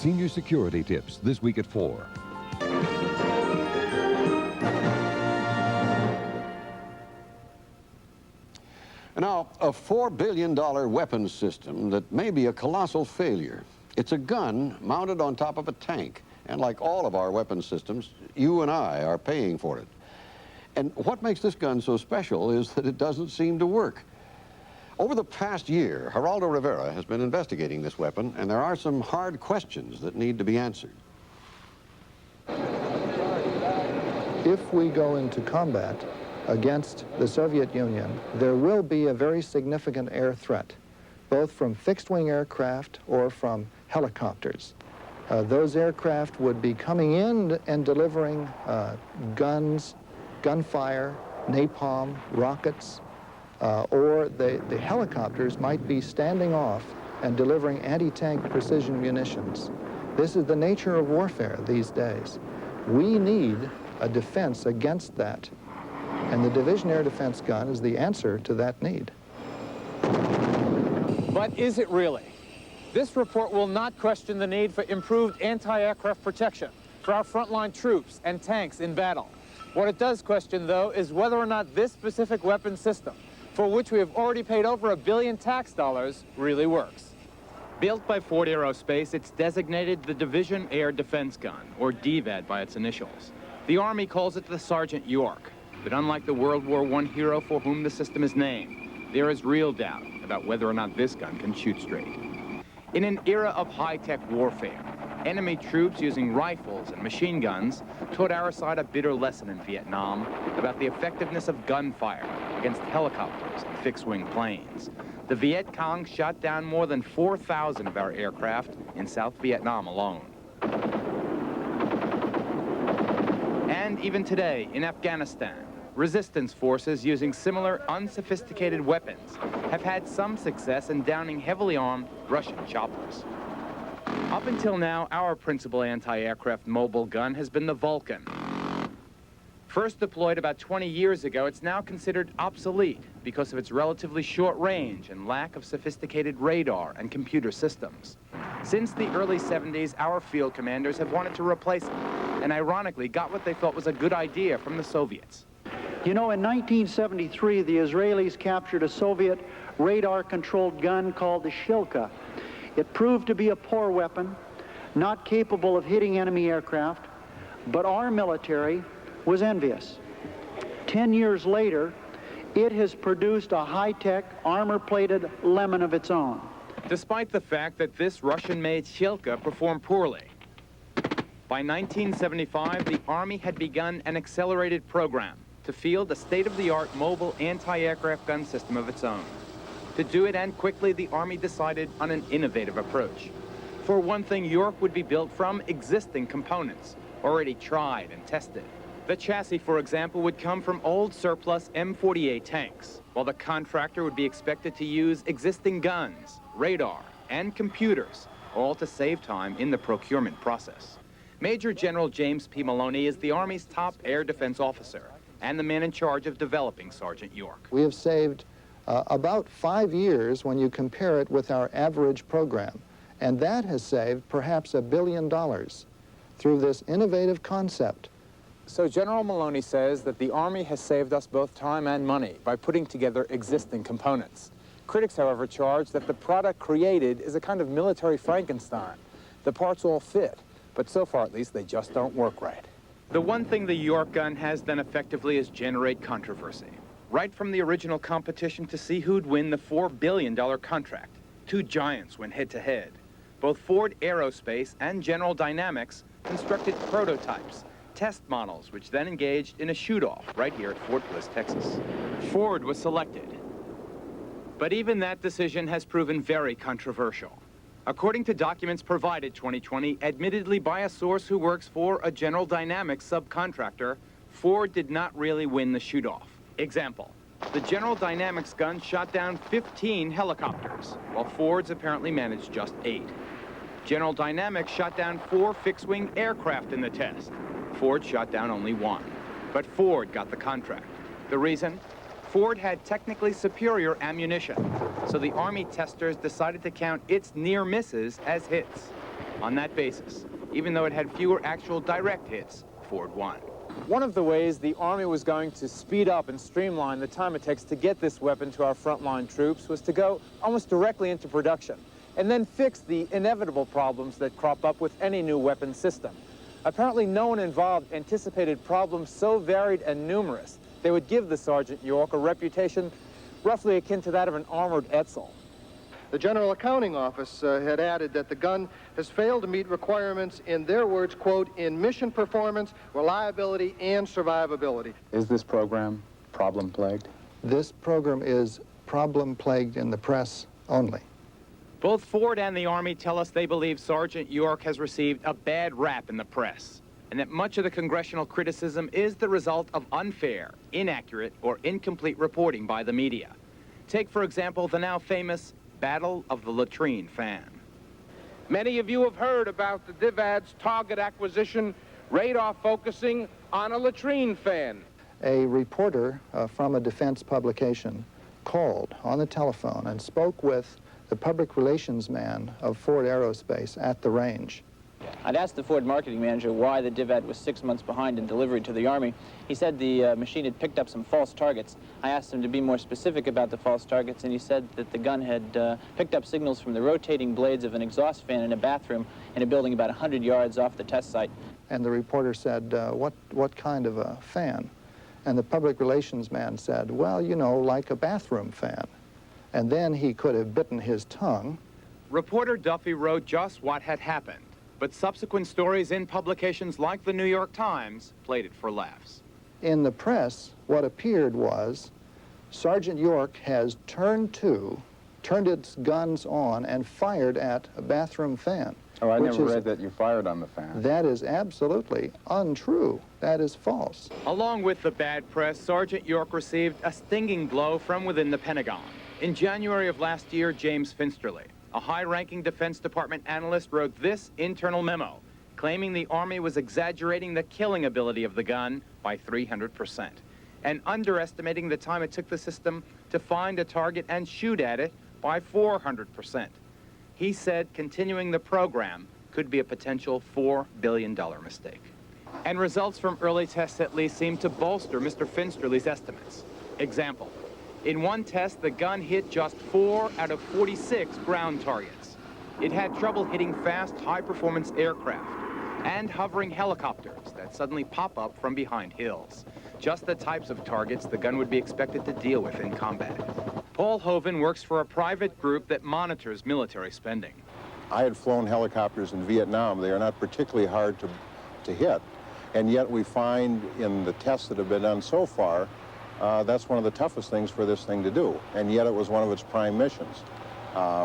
Senior Security Tips this week at 4. Now, a $4 billion weapons system that may be a colossal failure. It's a gun mounted on top of a tank. And like all of our weapons systems, you and I are paying for it. And what makes this gun so special is that it doesn't seem to work. Over the past year, Geraldo Rivera has been investigating this weapon, and there are some hard questions that need to be answered. If we go into combat against the Soviet Union, there will be a very significant air threat, both from fixed-wing aircraft or from helicopters. Those aircraft would be coming in and delivering guns, gunfire, napalm, rockets, or the helicopters might be standing off and delivering anti-tank precision munitions. This is the nature of warfare these days. We need a defense against that, and the Division Air Defense Gun is the answer to that need. But is it really? This report will not question the need for improved anti-aircraft protection for our frontline troops and tanks in battle. What it does question, though, is whether or not this specific weapon system, for which we have already paid over $1 billion tax dollars, really works. Built by Ford Aerospace, it's designated the Division Air Defense Gun, or DIVAD by its initials. The Army calls it the Sergeant York, but unlike the World War I hero for whom the system is named, there is real doubt about whether or not this gun can shoot straight. In an era of high-tech warfare, enemy troops using rifles and machine guns taught our side a bitter lesson in Vietnam about the effectiveness of gunfire against helicopters and fixed-wing planes. The Viet Cong shot down more than 4,000 of our aircraft in South Vietnam alone. And even today, in Afghanistan, resistance forces using similar unsophisticated weapons have had some success in downing heavily armed Russian choppers. Up until now, our principal anti-aircraft mobile gun has been the Vulcan. First deployed about 20 years ago, it's now considered obsolete because of its relatively short range and lack of sophisticated radar and computer systems. Since the early 70s, our field commanders have wanted to replace it, and ironically got what they thought was a good idea from the Soviets. You know, in 1973, the Israelis captured a Soviet radar-controlled gun called the Shilka. It proved to be a poor weapon, not capable of hitting enemy aircraft, but our military was envious. 10 years later, it has produced a high-tech, armor-plated lemon of its own. Despite the fact that this Russian-made Shilka performed poorly. By 1975, the Army had begun an accelerated program to field a state-of-the-art mobile anti-aircraft gun system of its own. To do it and quickly, the Army decided on an innovative approach. For one thing, York would be built from existing components, already tried and tested. The chassis, for example, would come from old surplus M48 tanks, while the contractor would be expected to use existing guns, radar, and computers, all to save time in the procurement process. Major General James P. Maloney is the Army's top air defense officer and the man in charge of developing Sergeant York. We have saved about 5 years when you compare it with our average program, and that has saved perhaps $1 billion through this innovative concept. So General Maloney says that the Army has saved us both time and money by putting together existing components. Critics, however, charge that the product created is a kind of military Frankenstein. The parts all fit, but so far at least they just don't work right. The one thing the York gun has done effectively is generate controversy. Right from the original competition to see who'd win the $4 billion contract. Two giants went head-to-head. Both Ford Aerospace and General Dynamics constructed prototypes, test models, which then engaged in a shoot-off right here at Fort Bliss, Texas. Ford was selected. But even that decision has proven very controversial. According to documents provided 2020, admittedly by a source who works for a General Dynamics subcontractor, Ford did not really win the shoot-off. Example, the General Dynamics gun shot down 15 helicopters, while Ford's apparently managed just 8. General Dynamics shot down 4 fixed-wing aircraft in the test. Ford shot down only 1. But Ford got the contract. The reason? Ford had technically superior ammunition, so the Army testers decided to count its near misses as hits. On that basis, even though it had fewer actual direct hits, Ford won. One of the ways the Army was going to speed up and streamline the time it takes to get this weapon to our frontline troops was to go almost directly into production and then fix the inevitable problems that crop up with any new weapon system. Apparently, no one involved anticipated problems so varied and numerous they would give the Sergeant York a reputation roughly akin to that of an armored Etzel. The General Accounting Office had added that the gun has failed to meet requirements, in their words, quote, in mission performance, reliability, and survivability. Is this program problem-plagued? This program is problem-plagued in the press only. Both Ford and the Army tell us they believe Sergeant York has received a bad rap in the press, and that much of the congressional criticism is the result of unfair, inaccurate, or incomplete reporting by the media. Take, for example, the now famous Battle of the Latrine fan. Many of you have heard about the DIVAD's target acquisition, radar focusing on a latrine fan. A reporter from a defense publication called on the telephone and spoke with the public relations man of Ford Aerospace at the range. I'd asked the Ford marketing manager why the DIVAD was 6 months behind in delivery to the Army. He said the machine had picked up some false targets. I asked him to be more specific about the false targets, and he said that the gun had picked up signals from the rotating blades of an exhaust fan in a bathroom in a building about 100 yards off the test site. And the reporter said, what kind of a fan? And the public relations man said, well, you know, like a bathroom fan. And then he could have bitten his tongue. Reporter Duffy wrote just what had happened, but subsequent stories in publications like the New York Times played it for laughs. In the press, what appeared was Sergeant York has turned its guns on and fired at a bathroom fan. Oh, I never read that you fired on the fan. That is absolutely untrue. That is false. Along with the bad press, Sergeant York received a stinging blow from within the Pentagon. In January of last year, James Finsterly, a high-ranking Defense Department analyst, wrote this internal memo, claiming the Army was exaggerating the killing ability of the gun by 300% and underestimating the time it took the system to find a target and shoot at it by 400%. He said continuing the program could be a potential $4 billion mistake. And results from early tests at least seem to bolster Mr. Finsterly's estimates. Example, in one test, the gun hit just 4 out of 46 ground targets. It had trouble hitting fast, high-performance aircraft and hovering helicopters that suddenly pop up from behind hills. Just the types of targets the gun would be expected to deal with in combat. Paul Hoven works for a private group that monitors military spending. I had flown helicopters in Vietnam. They are not particularly hard to hit, and yet we find in the tests that have been done so far, that's one of the toughest things for this thing to do, and yet it was one of its prime missions.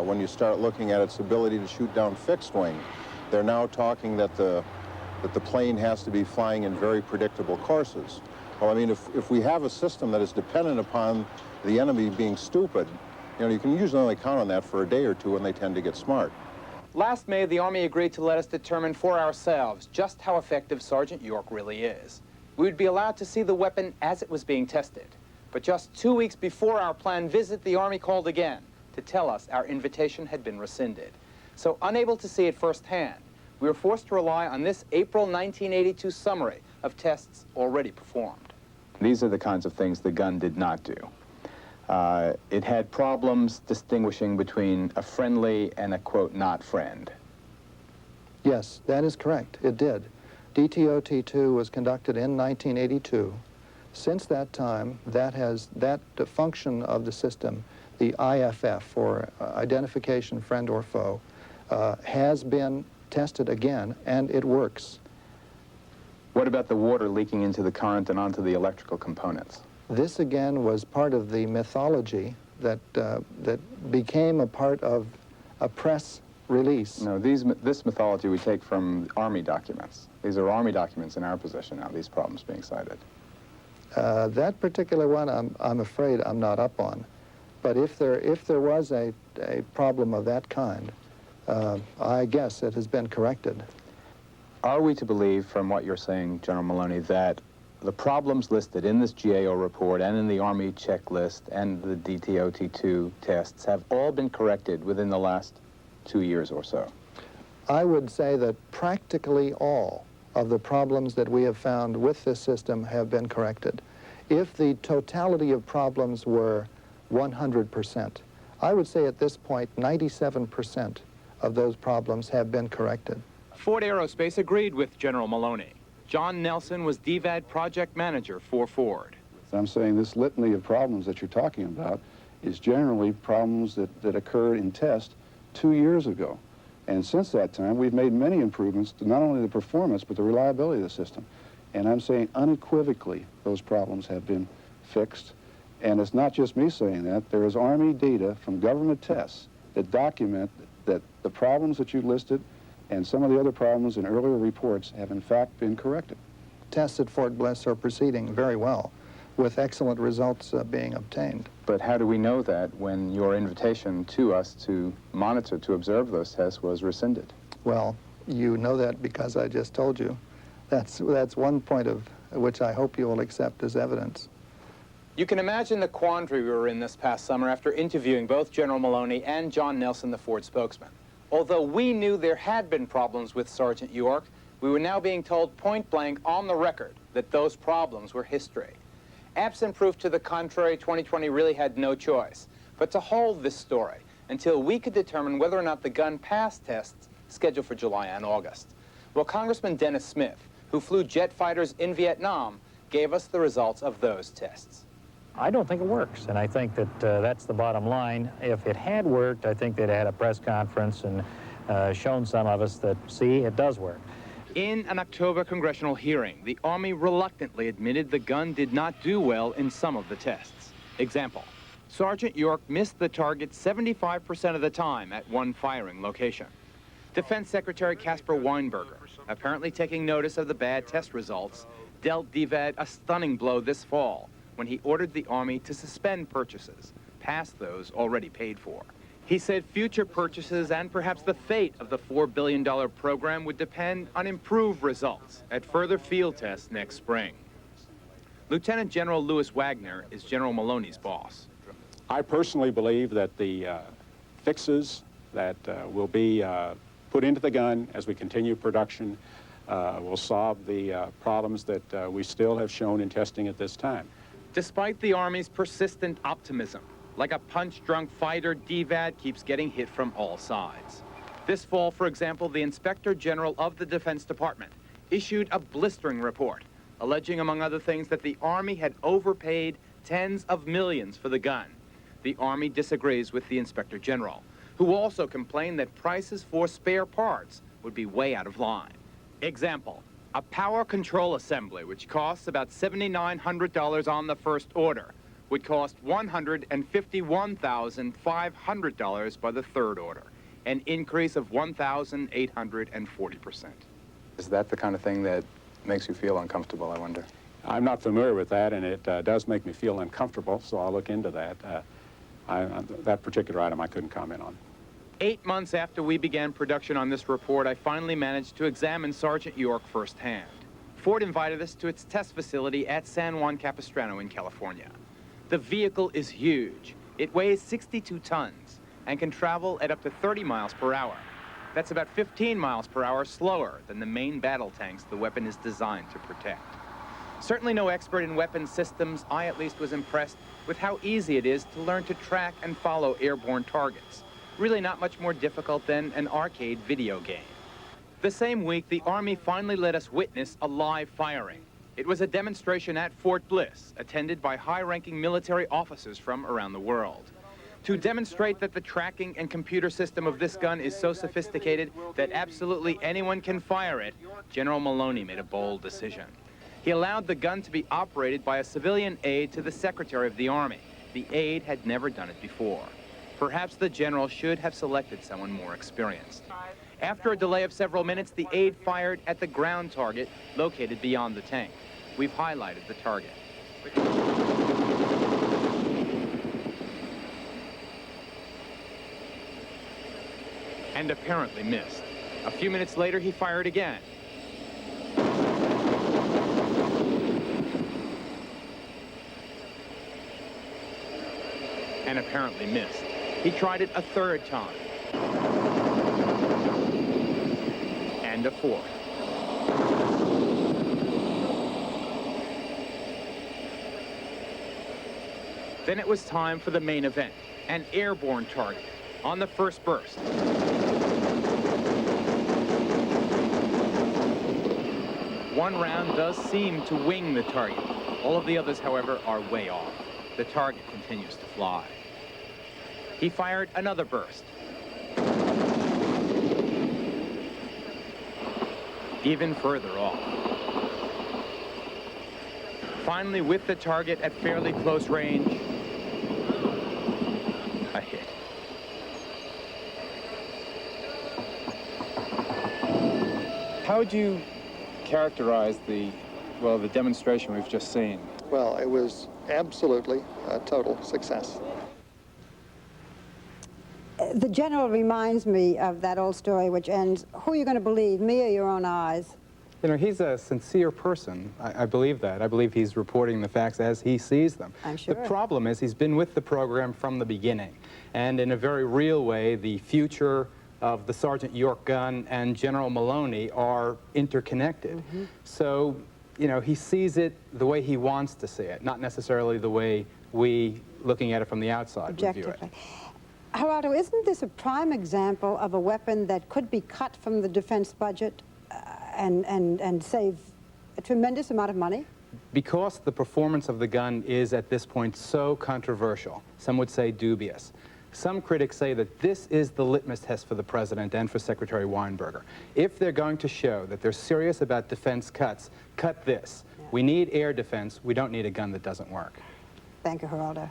When you start looking at its ability to shoot down fixed wing, they're now talking that the plane has to be flying in very predictable courses. Well, I mean, if we have a system that is dependent upon the enemy being stupid, you know, you can usually only count on that for a day or two, and they tend to get smart. Last May, the Army agreed to let us determine for ourselves just how effective Sergeant York really is. We would be allowed to see the weapon as it was being tested. But just 2 weeks before our planned visit, the Army called again to tell us our invitation had been rescinded. So, unable to see it firsthand, we were forced to rely on this April 1982 summary of tests already performed. These are the kinds of things the gun did not do. It had problems distinguishing between a friendly and a, quote, not friend. Yes, that is correct. It did. DTOT-2 was conducted in 1982. Since that time, that function of the system, the IFF, or identification friend or foe, has been tested again, and it works. What about the water leaking into the current and onto the electrical components? This, again, was part of the mythology that became a part of a press release. No, this mythology we take from Army documents. These are Army documents in our possession now, these problems being cited. That particular one, I'm afraid I'm not up on. But if there was a problem of that kind, I guess it has been corrected. Are we to believe, from what you're saying, General Maloney, that the problems listed in this GAO report and in the Army checklist and the DTOT-2 tests have all been corrected within the last 2 years or so? I would say that practically all of the problems that we have found with this system have been corrected. If the totality of problems were 100%, I would say at this point 97% of those problems have been corrected. Ford Aerospace agreed with General Maloney. John Nelson was DIVAD project manager for Ford. So I'm saying this litany of problems that you're talking about is generally problems that occurred in test 2 years ago. And since that time, we've made many improvements to not only the performance, but the reliability of the system. And I'm saying unequivocally those problems have been fixed. And it's not just me saying that. There is Army data from government tests that document that the problems that you listed and some of the other problems in earlier reports have in fact been corrected. Tests at Fort Bliss are proceeding very well, with excellent results being obtained. But how do we know that when your invitation to us to monitor, to observe those tests was rescinded? Well, you know that because I just told you. That's one point of which I hope you will accept as evidence. You can imagine the quandary we were in this past summer after interviewing both General Maloney and John Nelson, the Ford spokesman. Although we knew there had been problems with Sergeant York, we were now being told point blank on the record that those problems were history. Absent proof to the contrary, 2020 really had no choice but to hold this story until we could determine whether or not the gun passed tests scheduled for July and August. Well, Congressman Dennis Smith, who flew jet fighters in Vietnam, gave us the results of those tests. I don't think it works, and I think that that's the bottom line. If it had worked, I think they'd had a press conference and shown some of us that, see, it does work. In an October congressional hearing, the Army reluctantly admitted the gun did not do well in some of the tests. Example, Sergeant York missed the target 75% of the time at one firing location. Defense Secretary Caspar Weinberger, apparently taking notice of the bad test results, dealt DIVAD a stunning blow this fall when he ordered the Army to suspend purchases, past those already paid for. He said future purchases and perhaps the fate of the $4 billion program would depend on improved results at further field tests next spring. Lieutenant General Louis Wagner is General Maloney's boss. I personally believe that the fixes that will be put into the gun as we continue production will solve the problems that we still have shown in testing at this time. Despite the Army's persistent optimism, like a punch-drunk fighter, DIVAD keeps getting hit from all sides. This fall, for example, the Inspector General of the Defense Department issued a blistering report, alleging, among other things, that the Army had overpaid tens of millions for the gun. The Army disagrees with the Inspector General, who also complained that prices for spare parts would be way out of line. Example, a power control assembly, which costs about $7,900 on the first order, would cost $151,500 by the third order, an increase of 1,840%. Is that the kind of thing that makes you feel uncomfortable, I wonder? I'm not familiar with that, and it does make me feel uncomfortable, so I'll look into that. That particular item I couldn't comment on. 8 months after we began production on this report, I finally managed to examine Sergeant York firsthand. Ford invited us to its test facility at San Juan Capistrano in California. The vehicle is huge. It weighs 62 tons and can travel at up to 30 miles per hour. That's about 15 miles per hour slower than the main battle tanks the weapon is designed to protect. Certainly no expert in weapons systems, I at least was impressed with how easy it is to learn to track and follow airborne targets. Really not much more difficult than an arcade video game. The same week, the Army finally let us witness a live firing. It was a demonstration at Fort Bliss, attended by high-ranking military officers from around the world. To demonstrate that the tracking and computer system of this gun is so sophisticated that absolutely anyone can fire it, General Maloney made a bold decision. He allowed the gun to be operated by a civilian aide to the Secretary of the Army. The aide had never done it before. Perhaps the general should have selected someone more experienced. After a delay of several minutes, the aide fired at the ground target located beyond the tank. We've highlighted the target. And apparently missed. A few minutes later, he fired again. And apparently missed. He tried it a third time. into fourth. Then it was time for the main event, an airborne target on the first burst. One round does seem to wing the target. All of the others, however, are way off. The target continues to fly. He fired another burst. Even further off. Finally, with the target at fairly close range, a hit. How would you characterize the demonstration we've just seen? Well, it was absolutely a total success. The general reminds me of that old story which ends, who are you going to believe, me or your own eyes? You know, he's a sincere person. I believe that. I believe he's reporting the facts as he sees them. I'm sure. The problem is he's been with the program from the beginning. And in a very real way, the future of the Sergeant York gun and General Maloney are interconnected. Mm-hmm. So, you know, he sees it the way he wants to see it, not necessarily the way we, looking at it from the outside, would view it. Geraldo, isn't this a prime example of a weapon that could be cut from the defense budget and save a tremendous amount of money? Because the performance of the gun is at this point so controversial, some would say dubious, some critics say that this is the litmus test for the president and for Secretary Weinberger. If they're going to show that they're serious about defense cuts, cut this. Yeah. We need air defense. We don't need a gun that doesn't work. Thank you, Geraldo.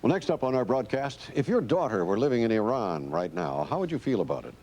Well, next up on our broadcast, if your daughter were living in Iran right now, how would you feel about it?